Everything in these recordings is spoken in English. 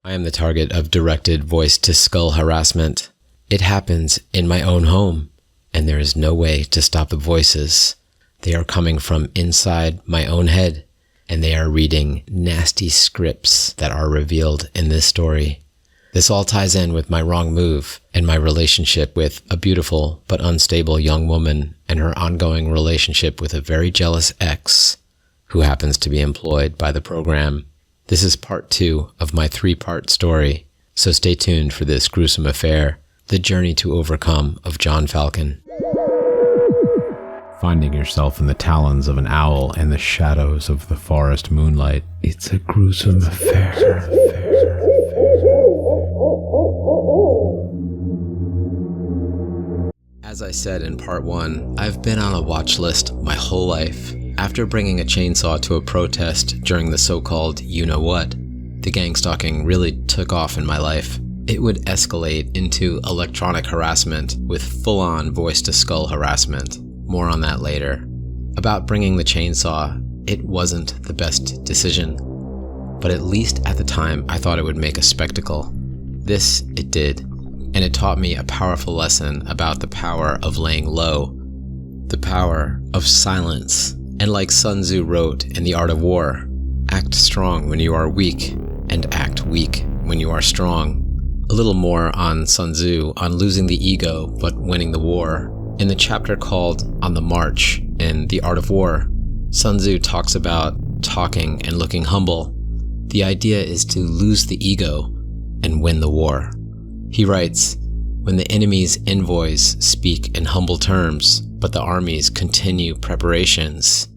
I am the target of directed voice-to-skull harassment. It happens in my own home, and there is no way to stop the voices. They are coming from inside my own head, and they are reading nasty scripts that are revealed in this story. This all ties in with my wrong move and my relationship with a beautiful but unstable young woman and her ongoing relationship with a very jealous ex who happens to be employed by the program. This is part 2 of my 3-part story, so stay tuned for this gruesome affair, The Journey to Overcome of John Falcon. Finding yourself in the talons of an owl and the shadows of the forest moonlight, it's a gruesome affair. As I said in part 1, I've been on a watch list my whole life. After bringing a chainsaw to a protest during the so-called you-know-what, the gang stalking really took off in my life. It would escalate into electronic harassment with full-on voice-to-skull harassment. More on that later. About bringing the chainsaw, it wasn't the best decision. But at least at the time, I thought it would make a spectacle. This it did, and it taught me a powerful lesson about the power of laying low, the power of silence. And like Sun Tzu wrote in The Art of War, act strong when you are weak, and act weak when you are strong. A little more on Sun Tzu on losing the ego but winning the war. In the chapter called On the March in The Art of War, Sun Tzu talks about talking and looking humble. The idea is to lose the ego and win the war. He writes, when the enemy's envoys speak in humble terms, but the armies continue preparations,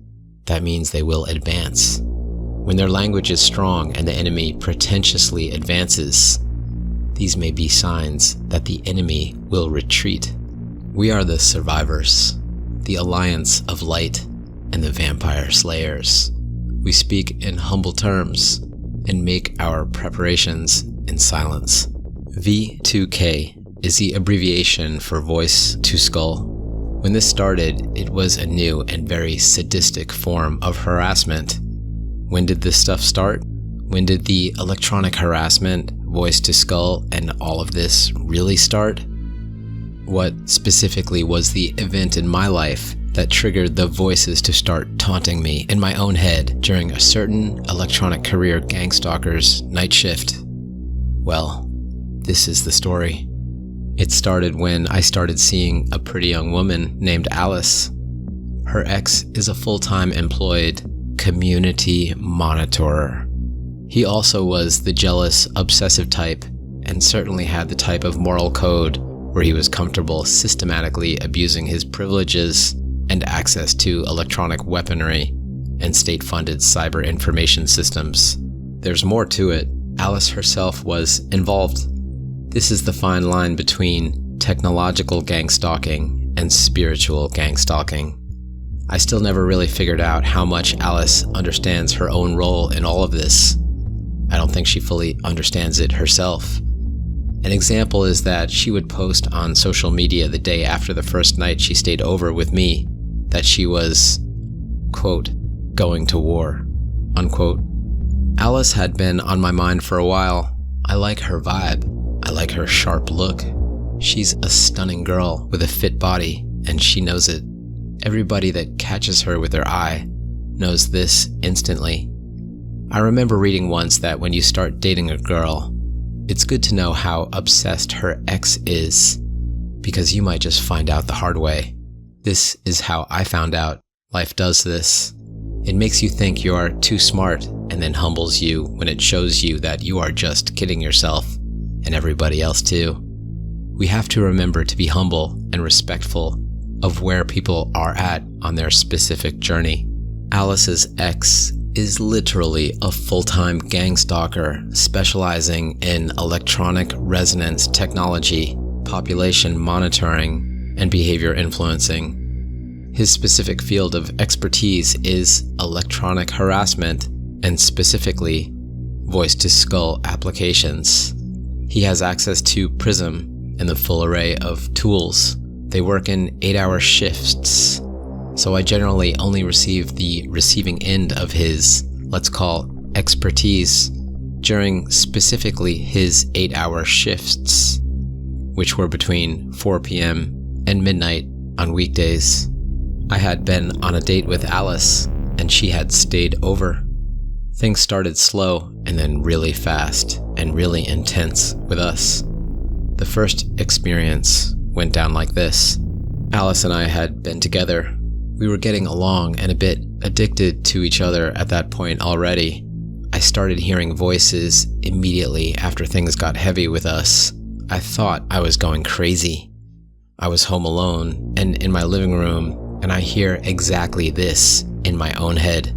that means they will advance. When their language is strong and the enemy pretentiously advances, these may be signs that the enemy will retreat. We are the survivors, the alliance of light and the vampire slayers. We speak in humble terms and make our preparations in silence. V2K is the abbreviation for voice to skull. When this started, it was a new and very sadistic form of harassment. When did this stuff start? When did the electronic harassment, voice to skull, and all of this really start? What specifically was the event in my life that triggered the voices to start taunting me in my own head during a certain electronic career gang stalker's night shift? Well, this is the story. It started when I started seeing a pretty young woman named Alice. Her ex is a full-time employed community monitorer. He also was the jealous, obsessive type and certainly had the type of moral code where he was comfortable systematically abusing his privileges and access to electronic weaponry and state-funded cyber information systems. There's more to it. Alice herself was involved. This is the fine line between technological gang stalking and spiritual gang stalking. I still never really figured out how much Alice understands her own role in all of this. I don't think she fully understands it herself. An example is that she would post on social media the day after the first night she stayed over with me that she was, quote, going to war, unquote. Alice had been on my mind for a while. I like her vibe. I like her sharp look. She's a stunning girl with a fit body, and she knows it. Everybody that catches her with their eye knows this instantly. I remember reading once that when you start dating a girl, it's good to know how obsessed her ex is, because you might just find out the hard way. This is how I found out. Life does this. It makes you think you are too smart and then humbles you when it shows you that you are just kidding yourself and everybody else too. We have to remember to be humble and respectful of where people are at on their specific journey. Alice's ex is literally a full-time gang stalker specializing in electronic resonance technology, population monitoring, and behavior influencing. His specific field of expertise is electronic harassment and specifically voice-to-skull applications. He has access to Prism and the full array of tools. They work in 8-hour shifts, so I generally only receive the receiving end of his, let's call, expertise during specifically his 8-hour shifts, which were between 4 p.m. and midnight on weekdays. I had been on a date with Alice, and she had stayed over. Things started slow and then really fast and really intense with us. The first experience went down like this. Alice and I had been together. We were getting along and a bit addicted to each other at that point already. I started hearing voices immediately after things got heavy with us. I thought I was going crazy. I was home alone and in my living room, and I hear exactly this in my own head.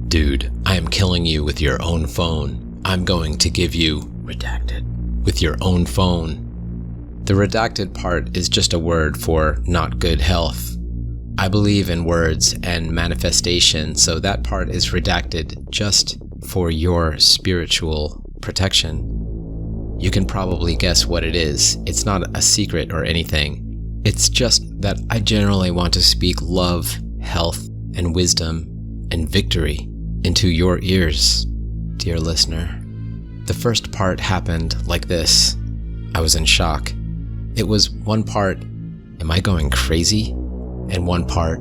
Dude, I am killing you with your own phone. I'm going to give you redacted with your own phone. The redacted part is just a word for not good health. I believe in words and manifestation, so that part is redacted just for your spiritual protection. You can probably guess what it is. It's not a secret or anything. It's just that I generally want to speak love, health, and wisdom and victory into your ears, dear listener. The first part happened like this. I was in shock. It was one part, am I going crazy? And one part,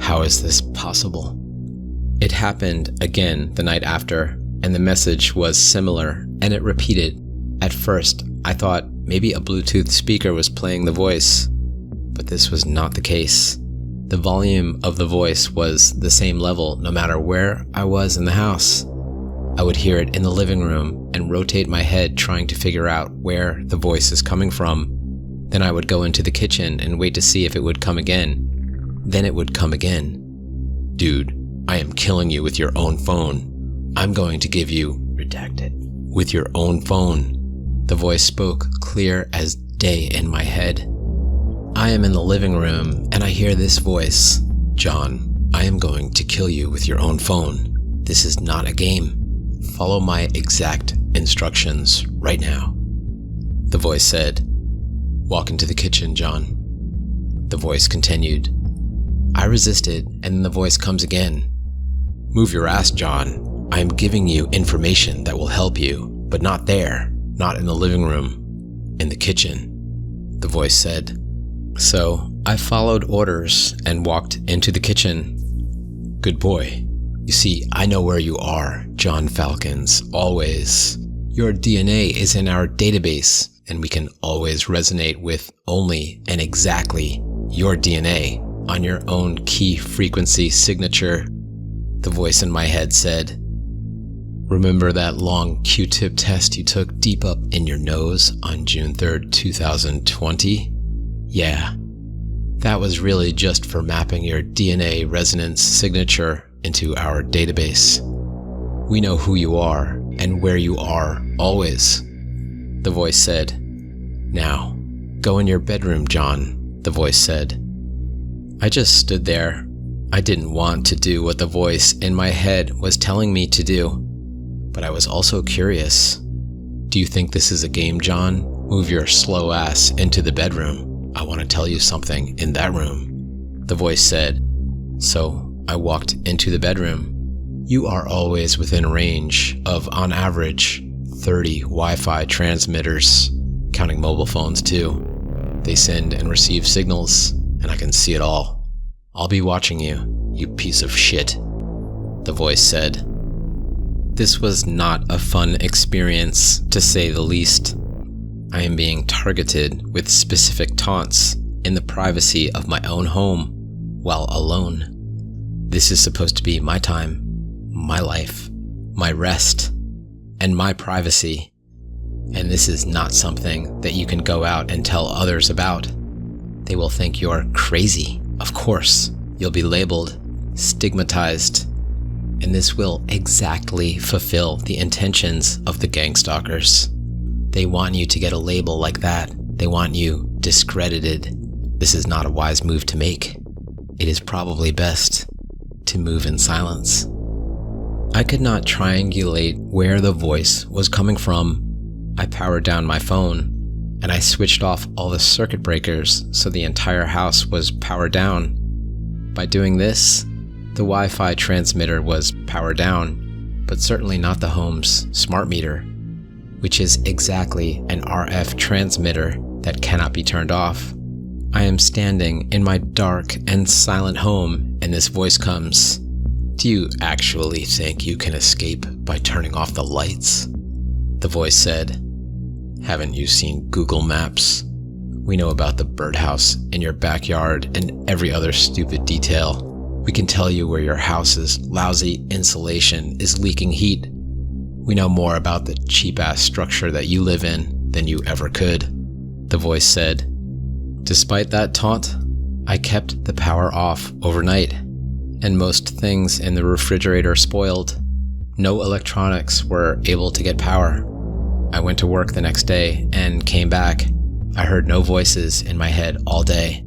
how is this possible? It happened again the night after, and the message was similar, and it repeated. At first, I thought maybe a Bluetooth speaker was playing the voice, but this was not the case. The volume of the voice was the same level no matter where I was in the house. I would hear it in the living room and rotate my head trying to figure out where the voice is coming from. Then I would go into the kitchen and wait to see if it would come again. Then it would come again. Dude, I am killing you with your own phone. I'm going to give you redacted with your own phone. The voice spoke clear as day in my head. I am in the living room and I hear this voice. John, I am going to kill you with your own phone. This is not a game. Follow my exact instructions right now. The voice said, walk into the kitchen, John. The voice continued. I resisted and then the voice comes again. Move your ass, John. I am giving you information that will help you, but not there, not in the living room, in the kitchen, the voice said. So I followed orders and walked into the kitchen. Good boy. You see, I know where you are, John Falcons, always. Your DNA is in our database, and we can always resonate with only and exactly your DNA on your own key frequency signature, the voice in my head said. Remember that long Q-tip test you took deep up in your nose on June 3rd, 2020? Yeah, that was really just for mapping your DNA resonance signature into our database. We know who you are and where you are always, the voice said. Now, go in your bedroom, John, the voice said. I just stood there. I didn't want to do what the voice in my head was telling me to do, but I was also curious. Do you think this is a game, John? Move your slow ass into the bedroom. I want to tell you something in that room, the voice said. So I walked into the bedroom. You are always within range of, on average, 30 Wi-Fi transmitters, counting mobile phones too. They send and receive signals, and I can see it all. I'll be watching you, you piece of shit, the voice said. This was not a fun experience, to say the least. I am being targeted with specific taunts in the privacy of my own home, while alone. This is supposed to be my time, my life, my rest, and my privacy. And this is not something that you can go out and tell others about. They will think you're crazy. Of course, you'll be labeled, stigmatized, and this will exactly fulfill the intentions of the gang stalkers. They want you to get a label like that. They want you discredited. This is not a wise move to make. It is probably best to move in silence. I could not triangulate where the voice was coming from. I powered down my phone, and I switched off all the circuit breakers so the entire house was powered down. By doing this, the Wi-Fi transmitter was powered down, but certainly not the home's smart meter, which is exactly an RF transmitter that cannot be turned off. I am standing in my dark and silent home, and this voice comes. "Do you actually think you can escape by turning off the lights?" The voice said. "Haven't you seen Google Maps? We know about the birdhouse in your backyard and every other stupid detail. We can tell you where your house's lousy insulation is leaking heat. We know more about the cheap-ass structure that you live in than you ever could," the voice said. Despite that taunt, I kept the power off overnight, and most things in the refrigerator spoiled. No electronics were able to get power. I went to work the next day and came back. I heard no voices in my head all day.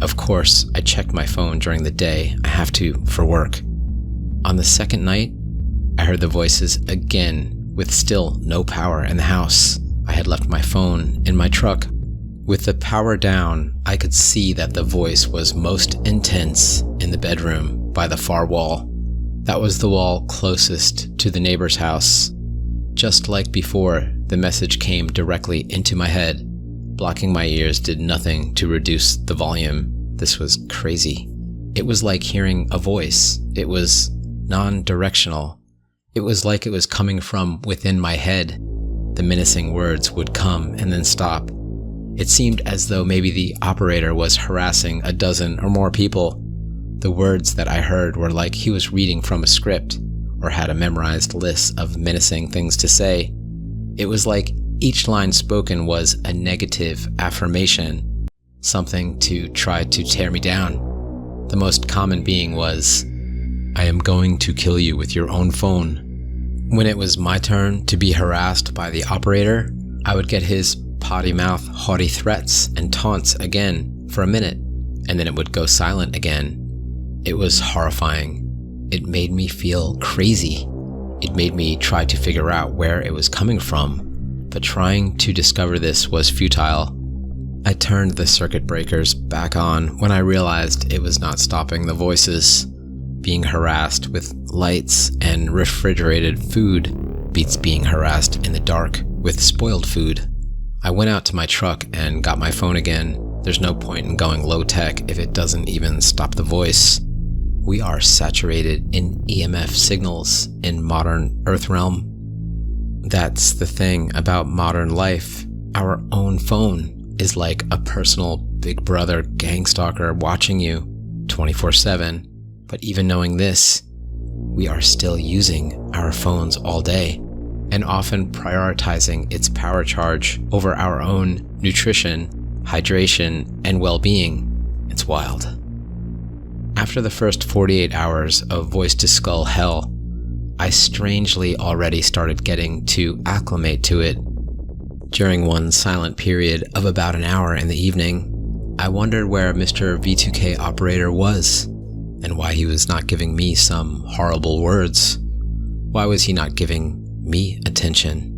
Of course, I checked my phone during the day. I have to for work. On the second night, I heard the voices again with still no power in the house. I had left my phone in my truck. With the power down, I could see that the voice was most intense in the bedroom by the far wall. That was the wall closest to the neighbor's house. Just like before, the message came directly into my head. Blocking my ears did nothing to reduce the volume. This was crazy. It was like hearing a voice. It was non-directional. It was like it was coming from within my head. The menacing words would come and then stop. It seemed as though maybe the operator was harassing a dozen or more people. The words that I heard were like he was reading from a script or had a memorized list of menacing things to say. It was like each line spoken was a negative affirmation, something to try to tear me down. The most common being was, "I am going to kill you with your own phone." When it was my turn to be harassed by the operator, I would get his potty mouth, haughty threats and taunts again for a minute, and then it would go silent again. It was horrifying. It made me feel crazy. It made me try to figure out where it was coming from. But trying to discover this was futile. I turned the circuit breakers back on when I realized it was not stopping the voices. Being harassed with lights and refrigerated food beats being harassed in the dark with spoiled food. I went out to my truck and got my phone again. There's no point in going low tech if it doesn't even stop the voice. We are saturated in EMF signals in modern Earth realm. That's the thing about modern life. Our own phone is like a personal big brother gang stalker watching you 24/7. But even knowing this, we are still using our phones all day and often prioritizing its power charge over our own nutrition, hydration, and well-being. It's wild. After the first 48 hours of voice-to-skull hell, I strangely already started getting to acclimate to it. During one silent period of about an hour in the evening, I wondered where Mr. V2K operator was, and why he was not giving me some horrible words. Why was he not giving me attention?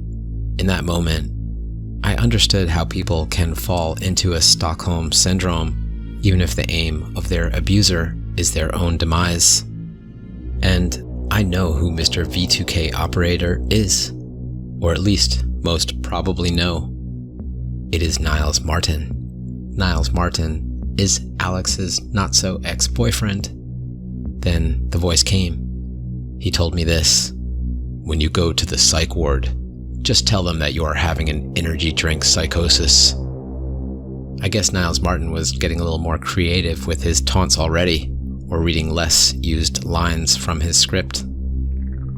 In that moment, I understood how people can fall into a Stockholm syndrome, even if the aim of their abuser is their own demise. And I know who Mr. V2K operator is, or at least most probably know. It is Niles Martin. Niles Martin is Alex's not-so-ex-boyfriend. Then the voice came. He told me this: "When you go to the psych ward, just tell them that you are having an energy drink psychosis." I guess Niles Martin was getting a little more creative with his taunts already, or reading less used lines from his script.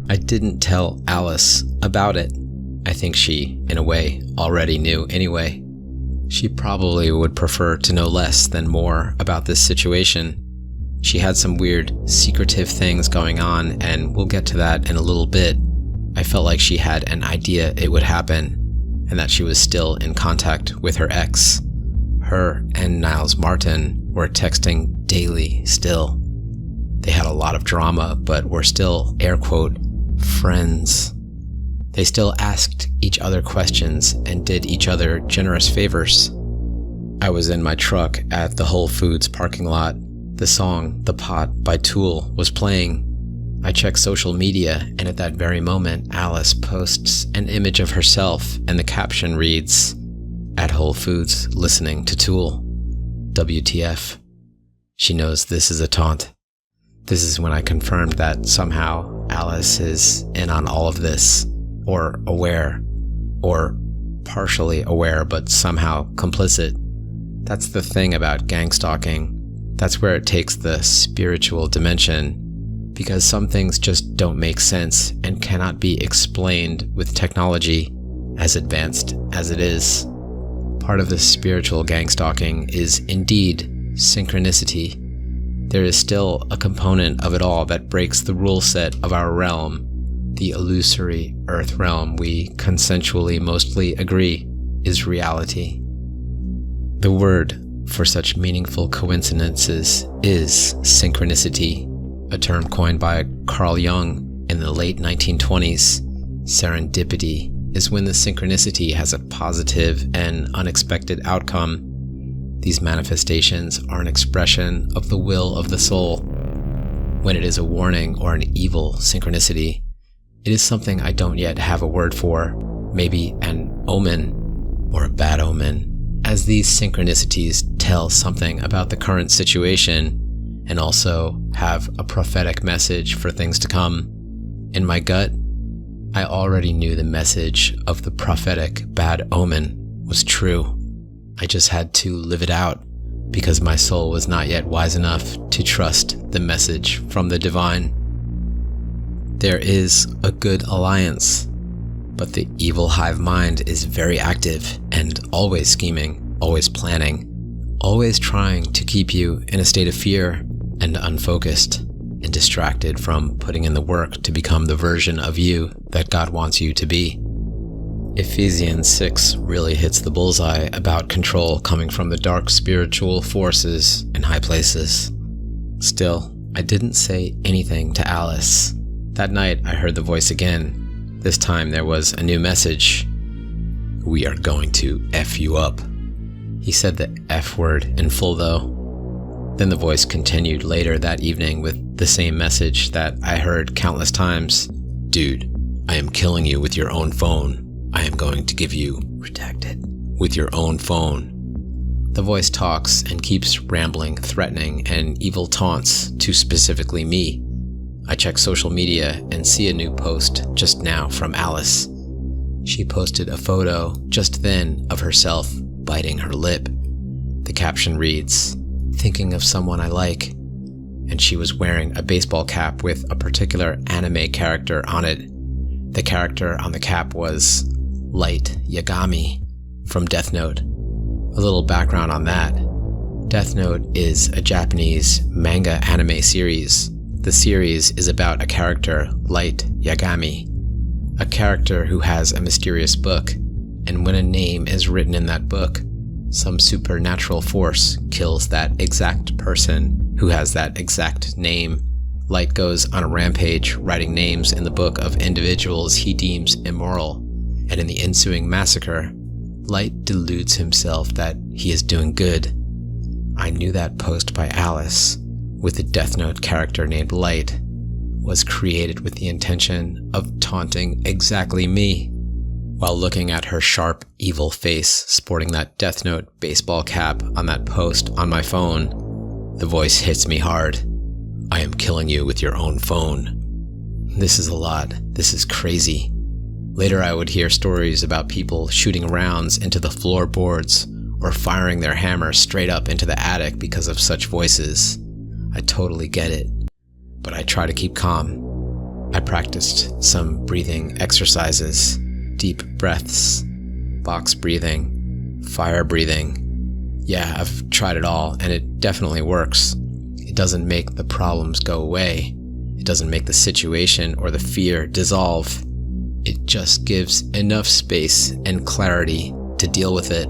I didn't tell Alice about it. I think she, in a way, already knew anyway. She probably would prefer to know less than more about this situation. She had some weird, secretive things going on, and we'll get to that in a little bit. I felt like she had an idea it would happen, and that she was still in contact with her ex. Her and Niles Martin were texting daily still. They had a lot of drama, but were still, air quote, friends. They still asked each other questions and did each other generous favors. I was in my truck at the Whole Foods parking lot. The song "The Pot" by Tool was playing. I check social media, and at that very moment, Alice posts an image of herself, and the caption reads, "At Whole Foods, listening to Tool. WTF." She knows this is a taunt. This is when I confirmed that somehow Alice is in on all of this, or aware, or partially aware, but somehow complicit. That's the thing about gang stalking. That's where it takes the spiritual dimension, because some things just don't make sense and cannot be explained with technology as advanced as it is. Part of the spiritual gang stalking is indeed synchronicity. There is still a component of it all that breaks the rule set of our realm, the illusory earth realm we consensually mostly agree is reality. The word for such meaningful coincidences is synchronicity, a term coined by Carl Jung in the late 1920s. Serendipity is when the synchronicity has a positive and unexpected outcome. These manifestations are an expression of the will of the soul. When it is a warning or an evil synchronicity, it is something I don't yet have a word for, maybe an omen or a bad omen, as these synchronicities tell something about the current situation and also have a prophetic message for things to come. In my gut, I already knew the message of the prophetic bad omen was true. I just had to live it out because my soul was not yet wise enough to trust the message from the divine. There is a good alliance, but the evil hive mind is very active and always scheming, always planning, always trying to keep you in a state of fear and unfocused and distracted from putting in the work to become the version of you that God wants you to be. Ephesians 6 really hits the bullseye about control coming from the dark spiritual forces in high places. Still, I didn't say anything to Alice. That night, I heard the voice again. This time there was a new message. "We are going to F you up." He said the F word in full though. Then the voice continued later that evening with the same message that I heard countless times. "Dude, I am killing you with your own phone. I am going to give you redacted with your own phone." The voice talks and keeps rambling, threatening, and evil taunts to specifically me. I check social media and see a new post just now from Alice. She posted a photo just then of herself biting her lip. The caption reads, "Thinking of someone I like," and she was wearing a baseball cap with a particular anime character on it. The character on the cap was Light Yagami from Death Note. A little background on that. Death Note is a Japanese manga anime series. The series is about a character, Light Yagami, a character who has a mysterious book, and when a name is written in that book, some supernatural force kills that exact person who has that exact name. Light goes on a rampage, writing names in the book of individuals he deems immoral, and in the ensuing massacre, Light deludes himself that he is doing good. I knew that post by Alice, with the Death Note character named Light, was created with the intention of taunting exactly me. While looking at her sharp, evil face sporting that Death Note baseball cap on that post on my phone, the voice hits me hard. "I am killing you with your own phone." This is a lot. This is crazy. Later I would hear stories about people shooting rounds into the floorboards or firing their hammer straight up into the attic because of such voices. I totally get it, but I try to keep calm. I practiced some breathing exercises, deep breaths, box breathing, fire breathing. Yeah, I've tried it all, and it definitely works. It doesn't make the problems go away. It doesn't make the situation or the fear dissolve. It just gives enough space and clarity to deal with it.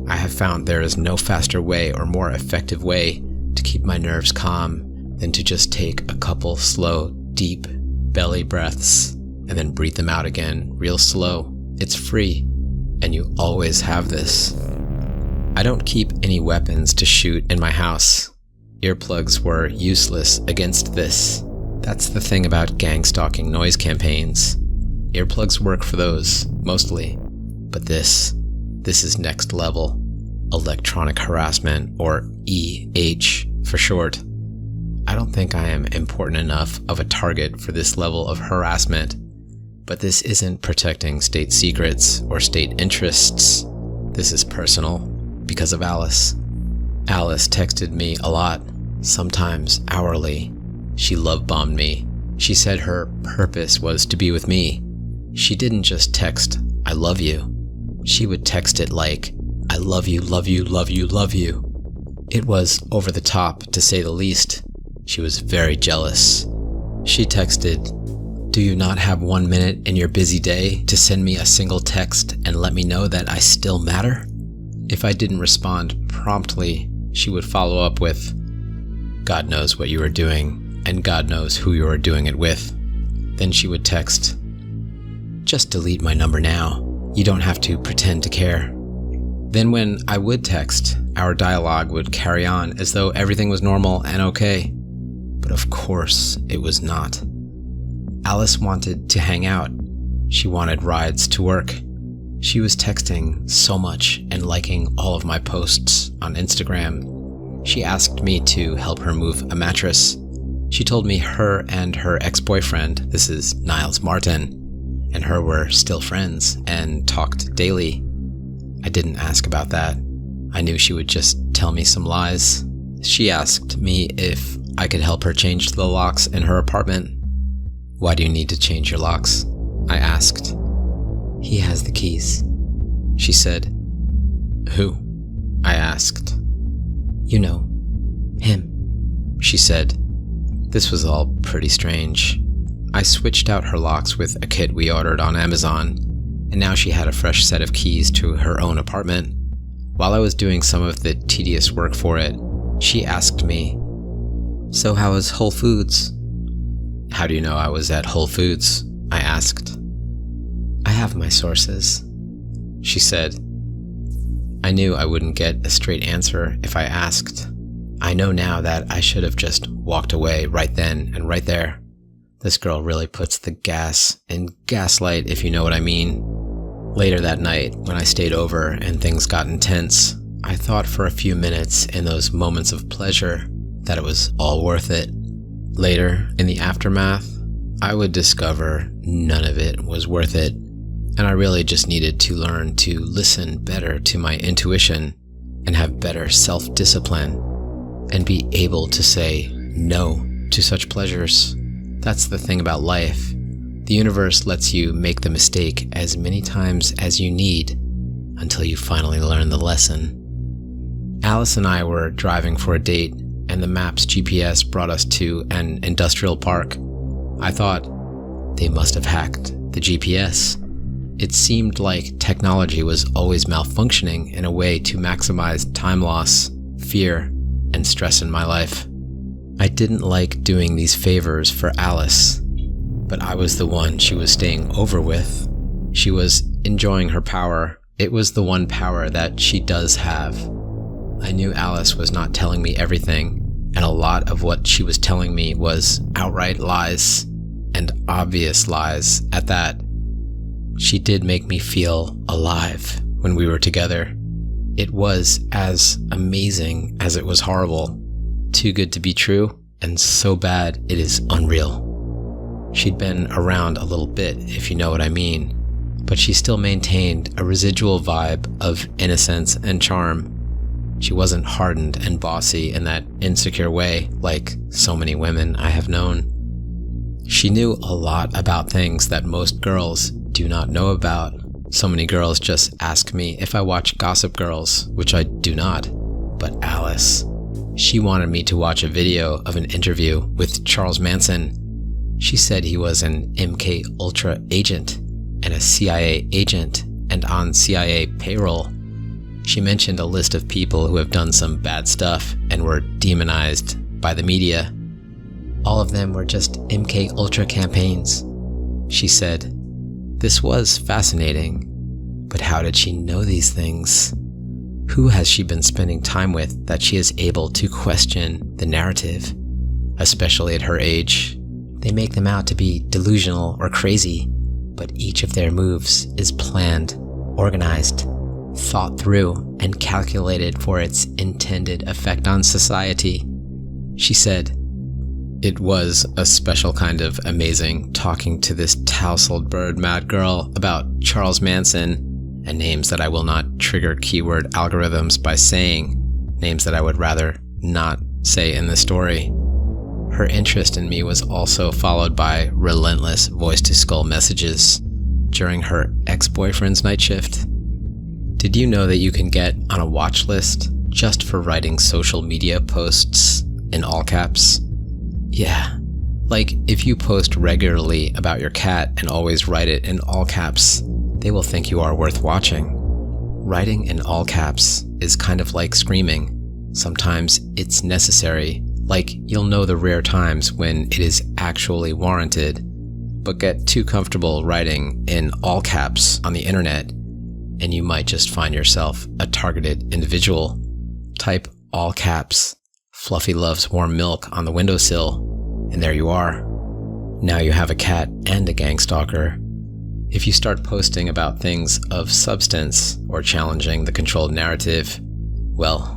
I have found there is no faster way or more effective way to keep my nerves calm than to just take a couple slow, deep belly breaths and then breathe them out again real slow. It's free, and you always have this. I don't keep any weapons to shoot in my house. Earplugs were useless against this. That's the thing about gang stalking noise campaigns. Earplugs work for those, mostly. But this is next level. Electronic harassment, or EH for short. I don't think I am important enough of a target for this level of harassment, but this isn't protecting state secrets or state interests. This is personal, because of Alice. Alice texted me a lot, sometimes hourly. She love-bombed me. She said her purpose was to be with me. She didn't just text, "I love you." She would text it like, "I love you, love you, love you, love you." It was over the top, to say the least. She was very jealous. She texted, "Do you not have 1 minute in your busy day to send me a single text and let me know that I still matter?" If I didn't respond promptly, she would follow up with, "God knows what you are doing, and God knows who you are doing it with." Then she would text, "Just delete my number now. You don't have to pretend to care." Then when I would text, our dialogue would carry on as though everything was normal and okay. But of course, it was not. Alice wanted to hang out. She wanted rides to work. She was texting so much and liking all of my posts on Instagram. She asked me to help her move a mattress. She told me her and her ex-boyfriend, this is Niles Martin, and her were still friends and talked daily. I didn't ask about that. I knew she would just tell me some lies. She asked me if I could help her change the locks in her apartment. "Why do you need to change your locks?" I asked. "He has the keys," she said. "Who?" I asked. "You know, him," she said. This was all pretty strange. I switched out her locks with a kit we ordered on Amazon, and now she had a fresh set of keys to her own apartment. While I was doing some of the tedious work for it, she asked me, "So how is Whole Foods?" "How do you know I was at Whole Foods?" I asked. "I have my sources," she said. I knew I wouldn't get a straight answer if I asked. I know now that I should have just walked away right then and right there. This girl really puts the gas in gaslight, if you know what I mean. Later that night, when I stayed over and things got intense, I thought for a few minutes in those moments of pleasure that it was all worth it. Later, in the aftermath, I would discover none of it was worth it, and I really just needed to learn to listen better to my intuition and have better self-discipline and be able to say no to such pleasures. That's the thing about life. The universe lets you make the mistake as many times as you need until you finally learn the lesson. Alice and I were driving for a date, and the map's GPS brought us to an industrial park. I thought, they must have hacked the GPS. It seemed like technology was always malfunctioning in a way to maximize time loss, fear, and stress in my life. I didn't like doing these favors for Alice, but I was the one she was staying over with. She was enjoying her power. It was the one power that she does have. I knew Alice was not telling me everything, and a lot of what she was telling me was outright lies, and obvious lies at that. She did make me feel alive when we were together. It was as amazing as it was horrible. Too good to be true, and so bad it is unreal. She'd been around a little bit, if you know what I mean, but she still maintained a residual vibe of innocence and charm. She wasn't hardened and bossy in that insecure way like so many women I have known. She knew a lot about things that most girls do not know about. So many girls just ask me if I watch Gossip Girls, which I do not. But Alice, she wanted me to watch a video of an interview with Charles Manson. She said he was an MK Ultra agent and a CIA agent and on CIA payroll. She mentioned a list of people who have done some bad stuff and were demonized by the media. All of them were just MK Ultra campaigns. She said, this was fascinating, but how did she know these things? Who has she been spending time with that she is able to question the narrative? Especially at her age, They make them out to be delusional or crazy, but each of their moves is planned, organized, thought through, and calculated for its intended effect on society. She said, "It was a special kind of amazing talking to this tousled bird mad girl about Charles Manson and names that I will not trigger keyword algorithms by saying, names that I would rather not say in the story." Her interest in me was also followed by relentless voice-to-skull messages during her ex-boyfriend's night shift. Did you know that you can get on a watch list just for writing social media posts in all caps? Yeah, like if you post regularly about your cat and always write it in all caps, they will think you are worth watching. Writing in all caps is kind of like screaming. Sometimes it's necessary, like you'll know the rare times when it is actually warranted, but get too comfortable writing in all caps on the internet, and you might just find yourself a targeted individual. Type all caps, "Fluffy loves warm milk" on the windowsill, and there you are. Now you have a cat and a gang stalker. If you start posting about things of substance or challenging the controlled narrative, well,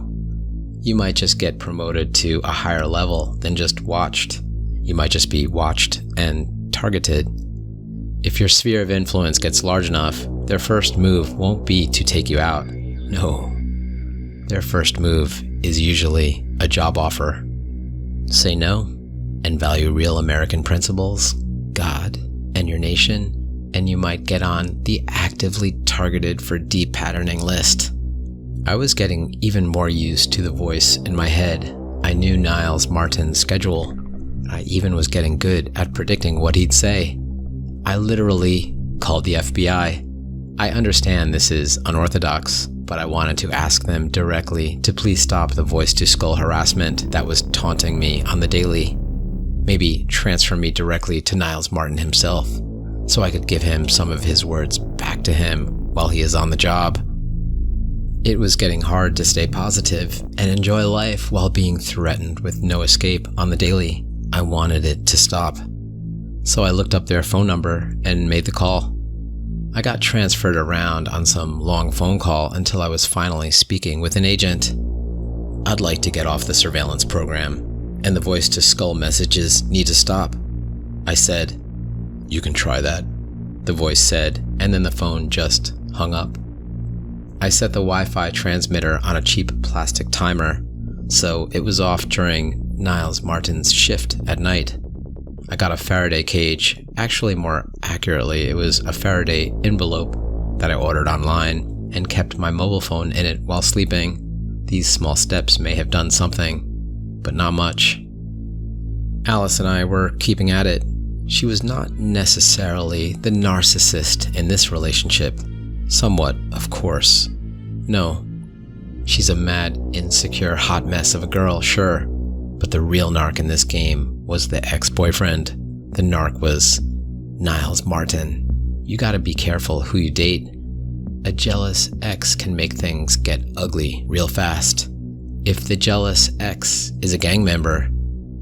you might just get promoted to a higher level than just watched. You might just be watched and targeted. If your sphere of influence gets large enough, their first move won't be to take you out. No. Their first move is usually a job offer. Say no and value real American principles, God, and your nation, and you might get on the actively targeted for deep patterning list. I was getting even more used to the voice in my head. I knew Niles Martin's schedule. I even was getting good at predicting what he'd say. I literally called the FBI. I understand this is unorthodox, but I wanted to ask them directly to please stop the voice-to-skull harassment that was taunting me on the daily. Maybe transfer me directly to Niles Martin himself, so I could give him some of his words back to him while he is on the job. It was getting hard to stay positive and enjoy life while being threatened with no escape on the daily. I wanted it to stop. So I looked up their phone number and made the call. I got transferred around on some long phone call until I was finally speaking with an agent. "I'd like to get off the surveillance program, and the voice-to-skull messages need to stop," I said. "You can try that," the voice said, and then the phone just hung up. I set the Wi-Fi transmitter on a cheap plastic timer, so it was off during Niles Martin's shift at night. I got a Faraday cage. Actually, more accurately, it was a Faraday envelope that I ordered online and kept my mobile phone in it while sleeping. These small steps may have done something, but not much. Alice and I were keeping at it. She was not necessarily the narcissist in this relationship. Somewhat, of course. No. She's a mad, insecure, hot mess of a girl, sure. But the real narc in this game was the ex-boyfriend. The narc was Niles Martin. You gotta be careful who you date. A jealous ex can make things get ugly real fast. If the jealous ex is a gang member,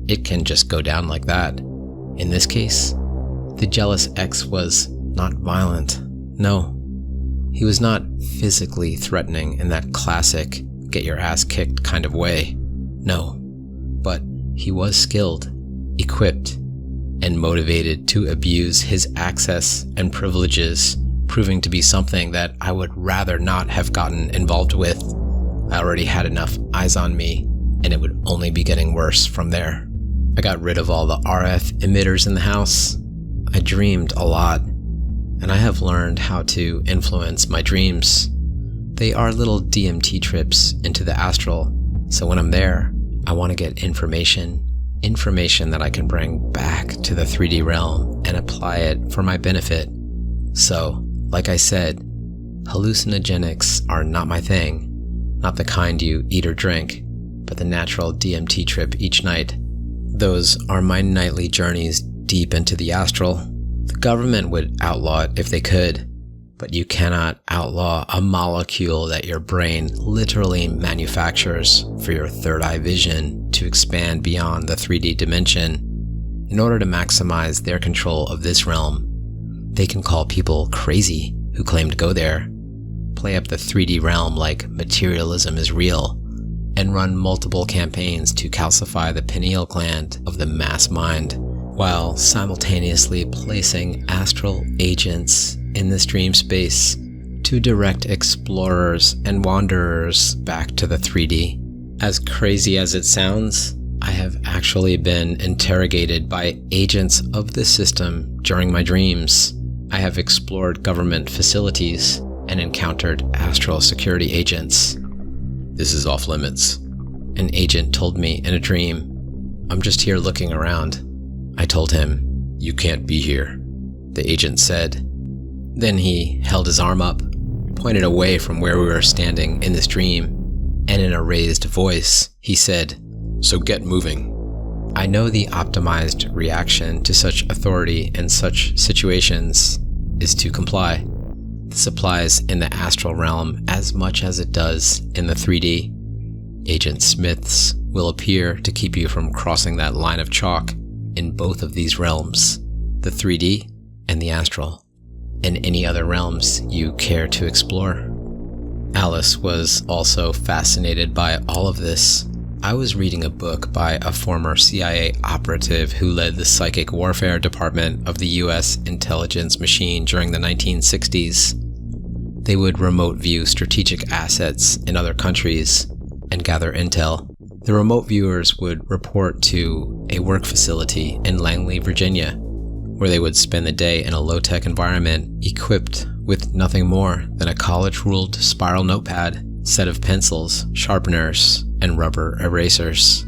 it can just go down like that. In this case, the jealous ex was not violent. No. He was not physically threatening in that classic get your ass kicked kind of way. No. But he was skilled, equipped, and motivated to abuse his access and privileges, proving to be something that I would rather not have gotten involved with. I already had enough eyes on me, and it would only be getting worse from there. I got rid of all the RF emitters in the house. I dreamed a lot, and I have learned how to influence my dreams. They are little DMT trips into the astral, so when I'm there, I want to get information that I can bring back to the 3D realm and apply it for my benefit. So, like I said, hallucinogenics are not my thing. Not the kind you eat or drink, but the natural DMT trip each night. Those are my nightly journeys deep into the astral. The government would outlaw it if they could, but you cannot outlaw a molecule that your brain literally manufactures for your third eye vision to expand beyond the 3D dimension. In order to maximize their control of this realm, they can call people crazy who claim to go there, play up the 3D realm like materialism is real, and run multiple campaigns to calcify the pineal gland of the mass mind, while simultaneously placing astral agents in this dream space to direct explorers and wanderers back to the 3D. As crazy as it sounds, I have actually been interrogated by agents of the system during my dreams. I have explored government facilities and encountered astral security agents. "This is off limits," an agent told me in a dream. "I'm just here looking around." I told him, "You can't be here," the agent said. Then he held his arm up, pointed away from where we were standing in this dream, and in a raised voice, he said, "So get moving." I know the optimized reaction to such authority in such situations is to comply. This applies in the astral realm as much as it does in the 3D. Agent Smiths will appear to keep you from crossing that line of chalk in both of these realms, the 3D and the astral, and any other realms you care to explore. Alice was also fascinated by all of this. I was reading a book by a former CIA operative who led the psychic warfare department of the US intelligence machine during the 1960s. They would remote view strategic assets in other countries and gather intel. The remote viewers would report to a work facility in Langley, Virginia, where they would spend the day in a low-tech environment equipped with nothing more than a college-ruled spiral notepad, set of pencils, sharpeners, and rubber erasers.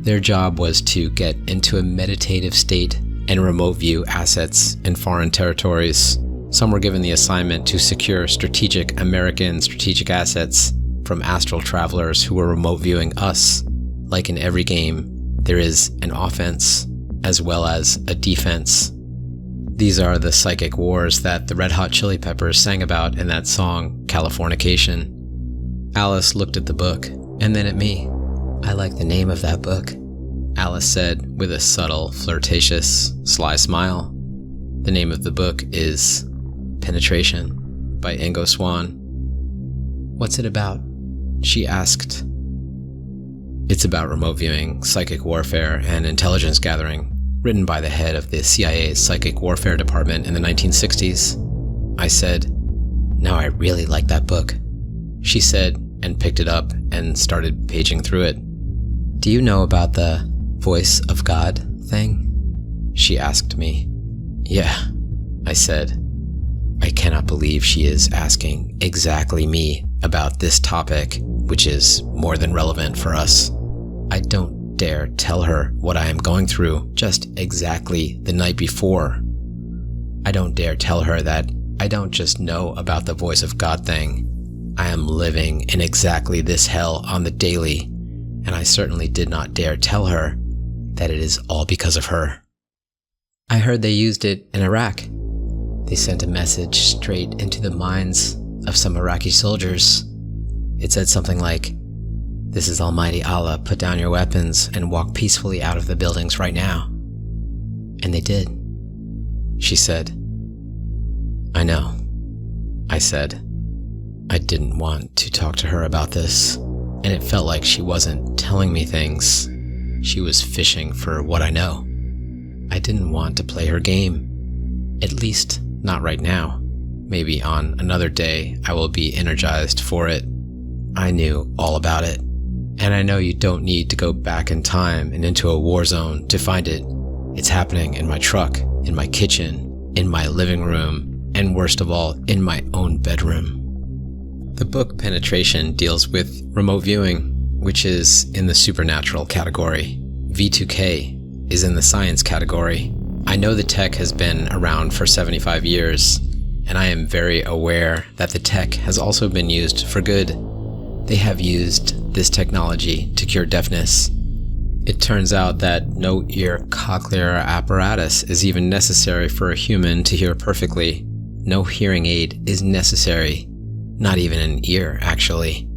Their job was to get into a meditative state and remote view assets in foreign territories. Some were given the assignment to secure strategic American strategic assets from astral travelers who were remote viewing us. Like in every game, there is an offense as well as a defense. These are the psychic wars that the Red Hot Chili Peppers sang about in that song, Californication. Alice looked at the book, and then at me. "I like the name of that book," Alice said with a subtle, flirtatious, sly smile. The name of the book is Penetration by Ingo Swann. "What's it about?" she asked. "It's about remote viewing, psychic warfare, and intelligence gathering, written by the head of the CIA's psychic warfare department in the 1960s. I said, "Now I really like that book," she said, and picked it up and started paging through it. "Do you know about the voice of God thing?" she asked me. "Yeah," I said. I cannot believe she is asking exactly me about this topic, which is more than relevant for us. I don't dare tell her what I am going through just exactly the night before. I don't dare tell her that I don't just know about the voice of God thing. I am living in exactly this hell on the daily, and I certainly did not dare tell her that it is all because of her. I heard they used it in Iraq. They sent a message straight into the minds of some Iraqi soldiers. It said something like, "This is Almighty Allah, put down your weapons and walk peacefully out of the buildings right now." And they did, she said. "I know," I said. I didn't want to talk to her about this, and it felt like she wasn't telling me things. She was fishing for what I know. I didn't want to play her game. At least, not right now. Maybe on another day I will be energized for it. I knew all about it. And I know you don't need to go back in time and into a war zone to find it. It's happening in my truck, in my kitchen, in my living room, and worst of all, in my own bedroom. The book Penetration deals with remote viewing, which is in the supernatural category. V2K is in the science category. I know the tech has been around for 75 years, and I am very aware that the tech has also been used for good. They have used this technology to cure deafness. It turns out that no ear cochlear apparatus is even necessary for a human to hear perfectly. No hearing aid is necessary, not even an ear, actually.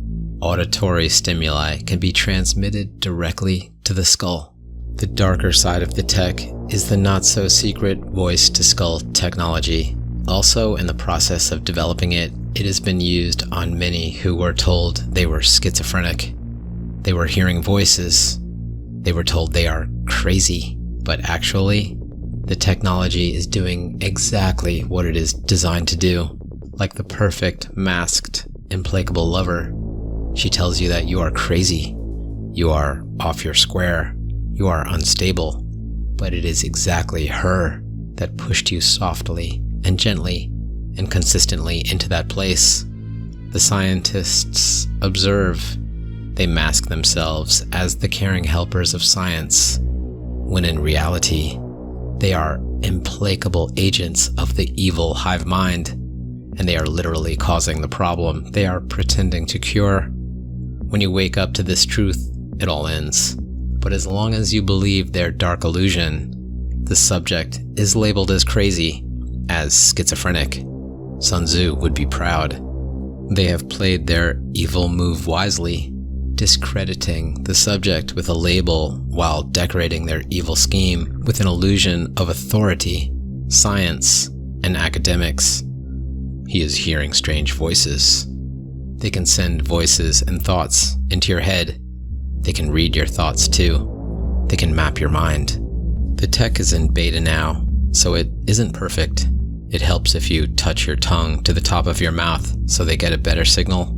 Auditory stimuli can be transmitted directly to the skull. The darker side of the tech is the not-so-secret voice-to-skull technology. Also, in the process of developing it, it has been used on many who were told they were schizophrenic. They were hearing voices. They were told they are crazy. But actually, the technology is doing exactly what it is designed to do. Like the perfect, masked, implacable lover, she tells you that you are crazy. You are off your square. You are unstable. But it is exactly her that pushed you softly and gently and consistently into that place. The scientists observe. They mask themselves as the caring helpers of science, when in reality, they are implacable agents of the evil hive mind, and they are literally causing the problem they are pretending to cure. When you wake up to this truth, it all ends. But as long as you believe their dark illusion, the subject is labeled as crazy, as schizophrenic. Sun Tzu would be proud. They have played their evil move wisely, discrediting the subject with a label while decorating their evil scheme with an illusion of authority, science, and academics. He is hearing strange voices. They can send voices and thoughts into your head. They can read your thoughts too. They can map your mind. The tech is in beta now, so it isn't perfect. It helps if you touch your tongue to the top of your mouth so they get a better signal.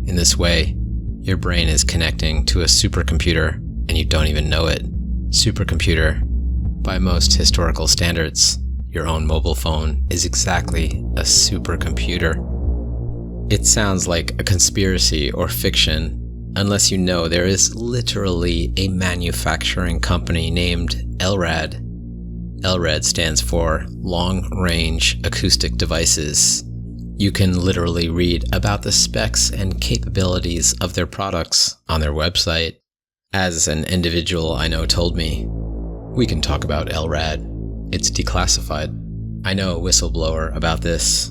In this way, your brain is connecting to a supercomputer and you don't even know it. Supercomputer, by most historical standards, your own mobile phone is exactly a supercomputer. It sounds like a conspiracy or fiction, unless you know there is literally a manufacturing company named LRAD. LRAD stands for Long Range Acoustic Devices. You can literally read about the specs and capabilities of their products on their website. As an individual I know told me, we can talk about LRAD. It's declassified. I know a whistleblower about this.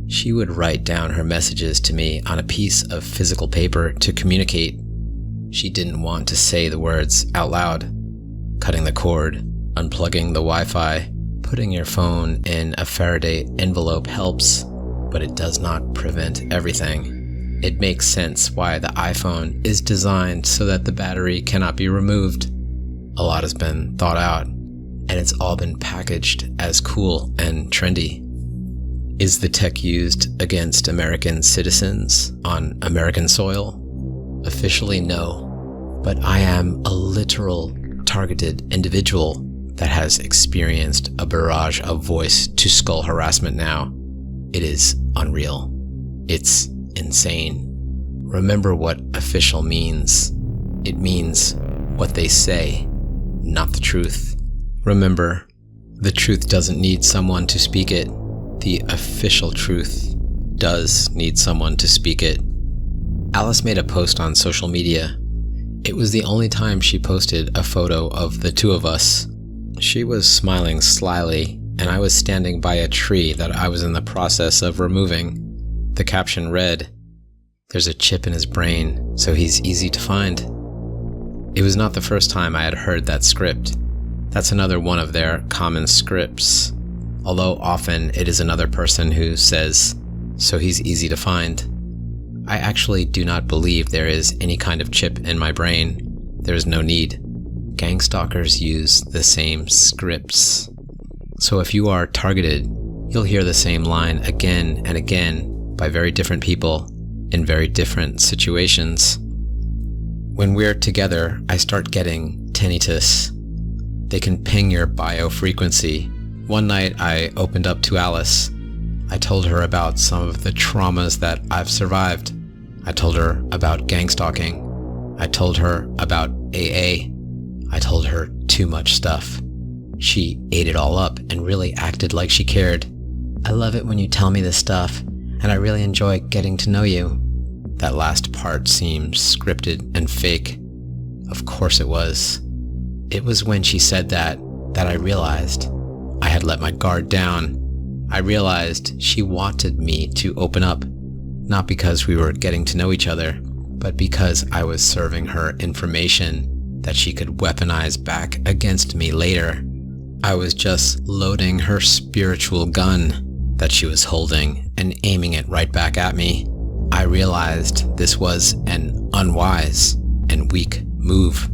She would write down her messages to me on a piece of physical paper to communicate. She didn't want to say the words out loud. Cutting the cord, unplugging the Wi-Fi, putting your phone in a Faraday envelope helps, but it does not prevent everything. It makes sense why the iPhone is designed so that the battery cannot be removed. A lot has been thought out, and it's all been packaged as cool and trendy. Is the tech used against American citizens on American soil? Officially, no. But I am a literal targeted individual that has experienced a barrage of voice-to-skull harassment now. It is unreal. It's insane. Remember what official means. It means what they say, not the truth. Remember, the truth doesn't need someone to speak it. The official truth does need someone to speak it. Alice made a post on social media. It was the only time she posted a photo of the two of us. She was smiling slyly, and I was standing by a tree that I was in the process of removing. The caption read, "There's a chip in his brain, so he's easy to find." It was not the first time I had heard that script. That's another one of their common scripts. Although often it is another person who says, "So he's easy to find." I actually do not believe there is any kind of chip in my brain. There is no need. Gang stalkers use the same scripts. So if you are targeted, you'll hear the same line again and again by very different people in very different situations. When we're together, I start getting tinnitus. They can ping your biofrequency. One night I opened up to Alice. I told her about some of the traumas that I've survived. I told her about gang stalking. I told her about AA. I told her too much stuff. She ate it all up and really acted like she cared. "I love it when you tell me this stuff, and I really enjoy getting to know you." That last part seems scripted and fake. Of course it was. It was when she said that I realized I had let my guard down. I realized she wanted me to open up, not because we were getting to know each other, but because I was serving her information that she could weaponize back against me later. I was just loading her spiritual gun that she was holding and aiming it right back at me. I realized this was an unwise and weak move.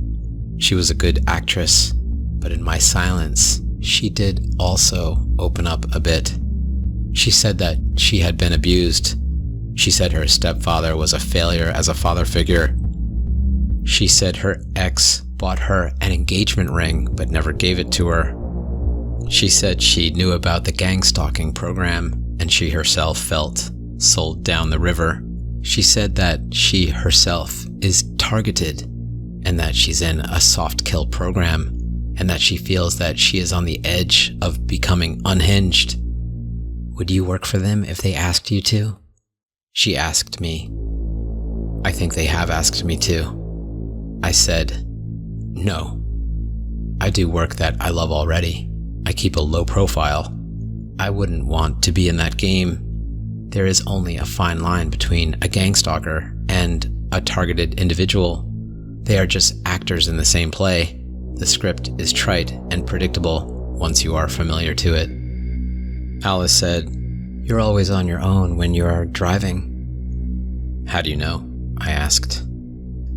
She was a good actress, but in my silence, she did also open up a bit. She said that she had been abused. She said her stepfather was a failure as a father figure. She said her ex bought her an engagement ring but never gave it to her. She said she knew about the gang stalking program and she herself felt sold down the river. She said that she herself is targeted and that she's in a soft kill program and that she feels that she is on the edge of becoming unhinged. Would you work for them if they asked you to? She asked me. I think they have asked me to. I said, no. I do work that I love already. I keep a low profile. I wouldn't want to be in that game. There is only a fine line between a gang stalker and a targeted individual. They are just actors in the same play. The script is trite and predictable once you are familiar to it. Alice said, "You're always on your own when you are driving." How do you know? I asked,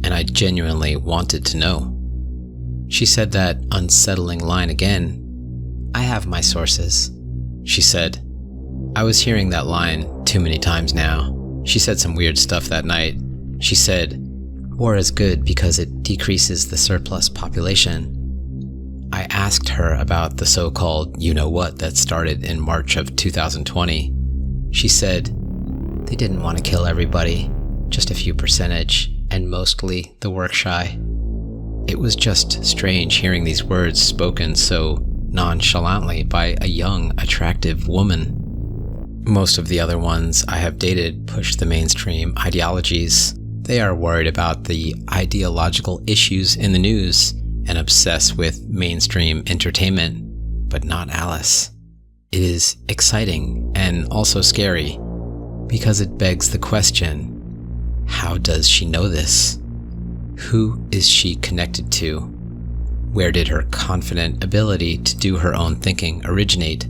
and I genuinely wanted to know. She said that unsettling line again. I have my sources, she said. I was hearing that line too many times now. She said some weird stuff that night. She said, war is good because it decreases the surplus population. I asked her about the so-called you-know-what that started in March of 2020. She said, they didn't want to kill everybody, just a few percentage, and mostly the work-shy. It was just strange hearing these words spoken so nonchalantly by a young, attractive woman. Most of the other ones I have dated push the mainstream ideologies. They are worried about the ideological issues in the news and obsessed with mainstream entertainment, but not Alice. It is exciting and also scary because it begs the question, how does she know this? Who is she connected to? Where did her confident ability to do her own thinking originate?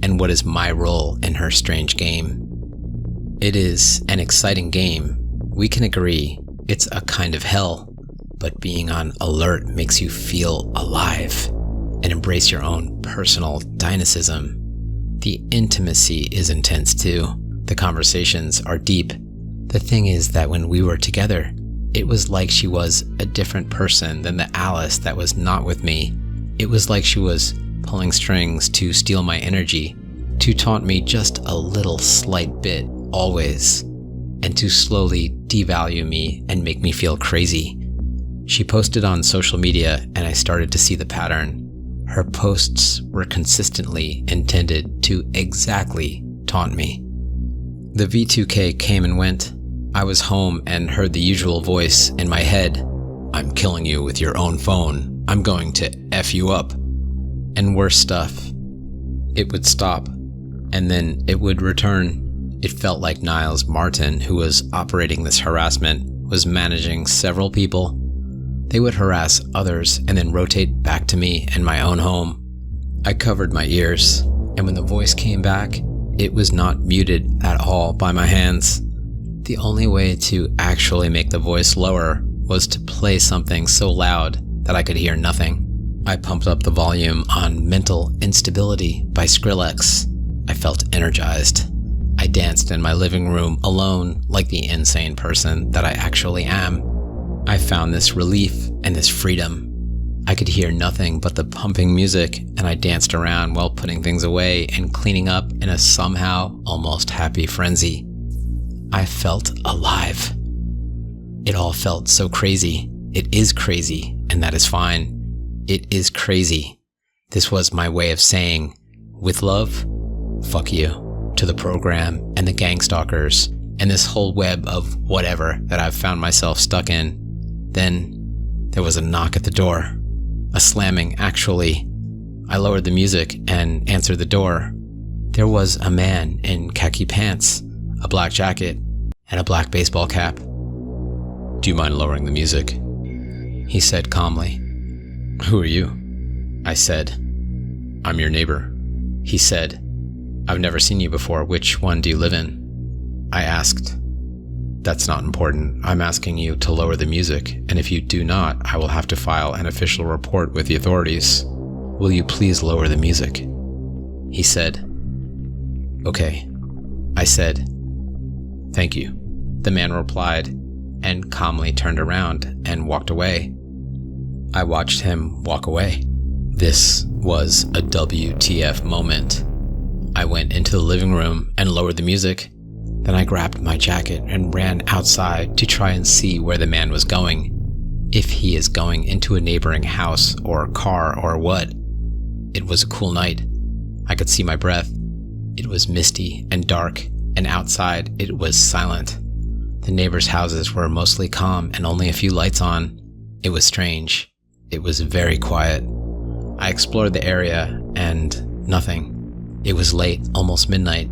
And what is my role in her strange game? It is an exciting game. We can agree it's a kind of hell, but being on alert makes you feel alive and embrace your own personal dynamism. The intimacy is intense too. The conversations are deep. The thing is that when we were together, it was like she was a different person than the Alice that was not with me. It was like she was pulling strings to steal my energy, to taunt me just a little slight bit, always, and to slowly devalue me and make me feel crazy. She posted on social media and I started to see the pattern. Her posts were consistently intended to exactly taunt me. The V2K came and went. I was home and heard the usual voice in my head. I'm killing you with your own phone. I'm going to F you up. And worse stuff. It would stop, and then it would return. It felt like Niles Martin, who was operating this harassment, was managing several people. They would harass others and then rotate back to me in my own home. I covered my ears, and when the voice came back, it was not muted at all by my hands. The only way to actually make the voice lower was to play something so loud that I could hear nothing. I pumped up the volume on Mental Instability by Skrillex. I felt energized. I danced in my living room alone like the insane person that I actually am. I found this relief and this freedom. I could hear nothing but the pumping music, and I danced around while putting things away and cleaning up in a somehow almost happy frenzy. I felt alive. It all felt so crazy. It is crazy, and that is fine. It is crazy. This was my way of saying, with love, fuck you, to the program and the gang stalkers and this whole web of whatever that I've found myself stuck in. Then there was a knock at the door. A slamming, actually. I lowered the music and answered the door. There was a man in khaki pants, a black jacket, and a black baseball cap. Do you mind lowering the music? he said calmly. "Who are you?" I said. "I'm your neighbor." He said, "I've never seen you before. Which one do you live in?" I asked. "That's not important. I'm asking you to lower the music, and if you do not, I will have to file an official report with the authorities. Will you please lower the music?" He said. "Okay," I said. "Thank you," the man replied, and calmly turned around and walked away. I watched him walk away. This was a WTF moment. I went into the living room and lowered the music. Then I grabbed my jacket and ran outside to try and see where the man was going. If he is going into a neighboring house or car or what. It was a cool night. I could see my breath. It was misty and dark, and outside it was silent. The neighbors' houses were mostly calm and only a few lights on. It was strange. It was very quiet. I explored the area and nothing. It was late, almost midnight.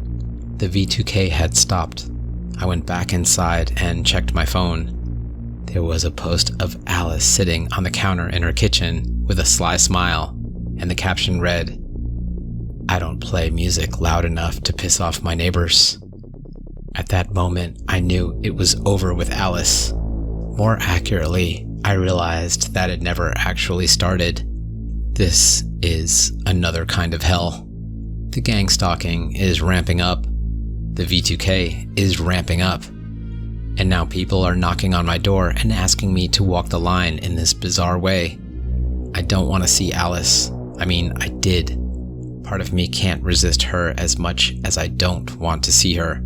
The V2K had stopped. I went back inside and checked my phone. There was a post of Alice sitting on the counter in her kitchen with a sly smile, and the caption read, "I don't play music loud enough to piss off my neighbors." At that moment, I knew it was over with Alice. More accurately, I realized that it never actually started. This is another kind of hell. The gang stalking is ramping up. The V2K is ramping up. And now people are knocking on my door and asking me to walk the line in this bizarre way. I don't want to see Alice. I mean, I did. Part of me can't resist her as much as I don't want to see her.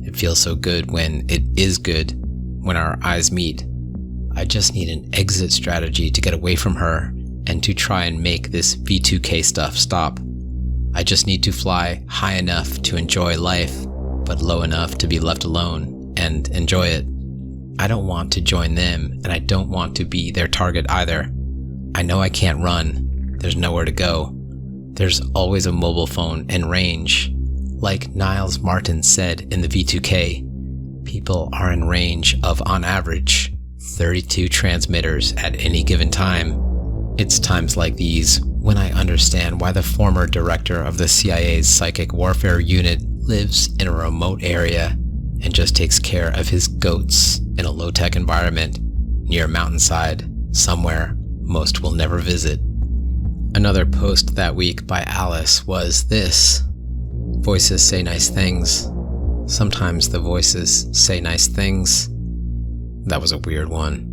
It feels so good when it is good, when our eyes meet. I just need an exit strategy to get away from her and to try and make this V2K stuff stop. I just need to fly high enough to enjoy life, but low enough to be left alone and enjoy it. I don't want to join them, and I don't want to be their target either. I know I can't run. There's nowhere to go. There's always a mobile phone in range. Like Niles Martin said in the V2K, people are in range of, on average, 32 transmitters at any given time. It's times like these when I understand why the former director of the CIA's psychic warfare unit lives in a remote area and just takes care of his goats in a low-tech environment near a mountainside somewhere most will never visit. Another post that week by Alice was this: "Voices say nice things. Sometimes the voices say nice things." That was a weird one,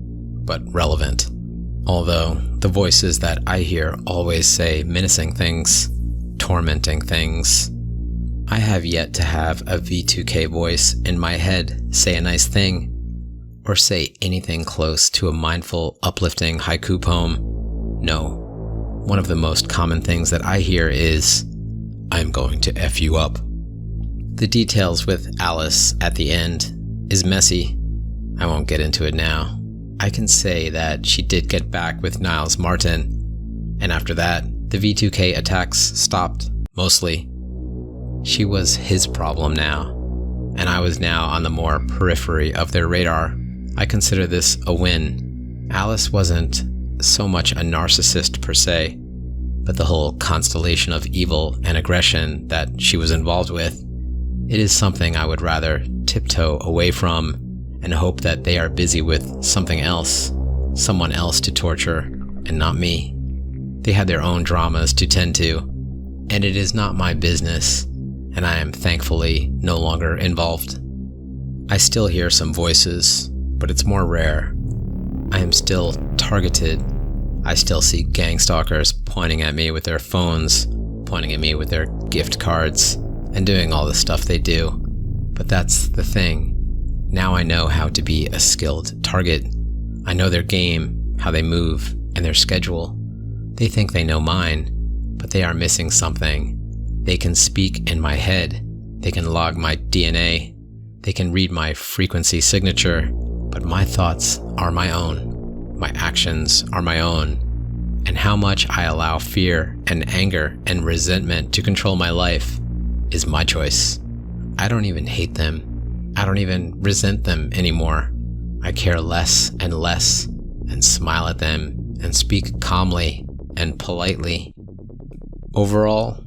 but relevant. Although the voices that I hear always say menacing things, tormenting things. I have yet to have a V2K voice in my head say a nice thing, or say anything close to a mindful, uplifting haiku poem. No. One of the most common things that I hear is, "I'm going to F you up." The details with Alice at the end is messy. I won't get into it now. I can say that she did get back with Niles Martin, and after that, the V2K attacks stopped, mostly. She was his problem now, and I was now on the more periphery of their radar. I consider this a win. Alice wasn't so much a narcissist per se, but the whole constellation of evil and aggression that she was involved with, it is something I would rather tiptoe away from and hope that they are busy with something else, someone else to torture, and not me. They had their own dramas to tend to, and it is not my business, and I am thankfully no longer involved. I still hear some voices, but it's more rare. I am still targeted. I still see gang stalkers pointing at me with their phones, pointing at me with their gift cards, and doing all the stuff they do. But that's the thing. Now I know how to be a skilled target. I know their game, how they move, and their schedule. They think they know mine, but they are missing something. They can speak in my head. They can log my DNA. They can read my frequency signature, but my thoughts are my own. My actions are my own. And how much I allow fear and anger and resentment to control my life is my choice. I don't even hate them. I don't even resent them anymore. I care less and less, and smile at them and speak calmly and politely. Overall,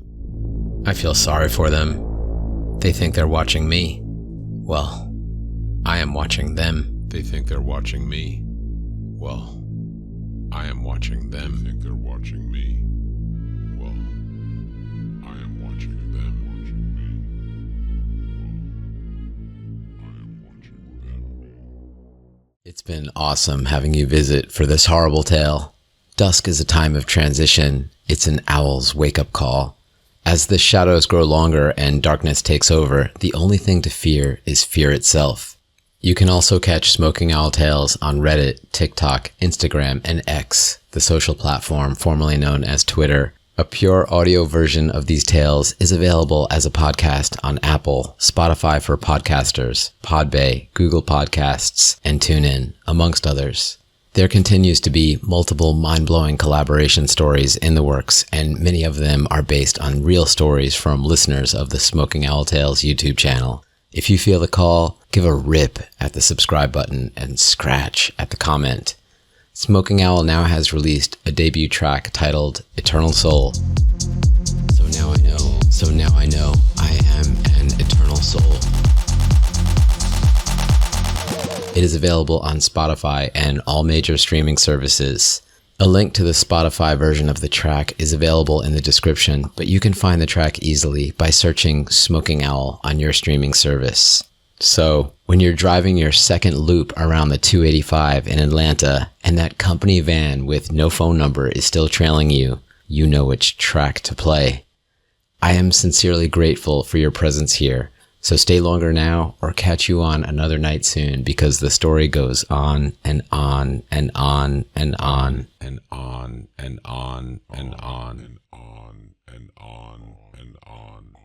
I feel sorry for them. They think they're watching me. Well, I am watching them. They think they're watching me. Well, I am watching them. They think they're watching me. Well, I am watching them. It's been awesome having you visit for this horrible tale. Dusk is a time of transition. It's an owl's wake-up call. As the shadows grow longer and darkness takes over, the only thing to fear is fear itself. You can also catch Smoking Owl Tales on Reddit, TikTok, Instagram, and X, the social platform formerly known as Twitter. A pure audio version of these tales is available as a podcast on Apple, Spotify for podcasters, Podbay, Google Podcasts, and TuneIn, amongst others. There continues to be multiple mind-blowing collaboration stories in the works, and many of them are based on real stories from listeners of the Smoking Owl Tales YouTube channel. If you feel the call, give a rip at the subscribe button and scratch at the comment. Smoking Owl now has released a debut track titled Eternal Soul. So now I know, I am an eternal soul. It is available on Spotify and all major streaming services. A link to the Spotify version of the track is available in the description, but you can find the track easily by searching Smoking Owl on your streaming service. So, when you're driving your second loop around the 285 in Atlanta and that company van with no phone number is still trailing you, you know which track to play. I am sincerely grateful for your presence here. So stay longer now or catch you on another night soon, because the story goes on and on and on and on and on and on and on and on and on and on.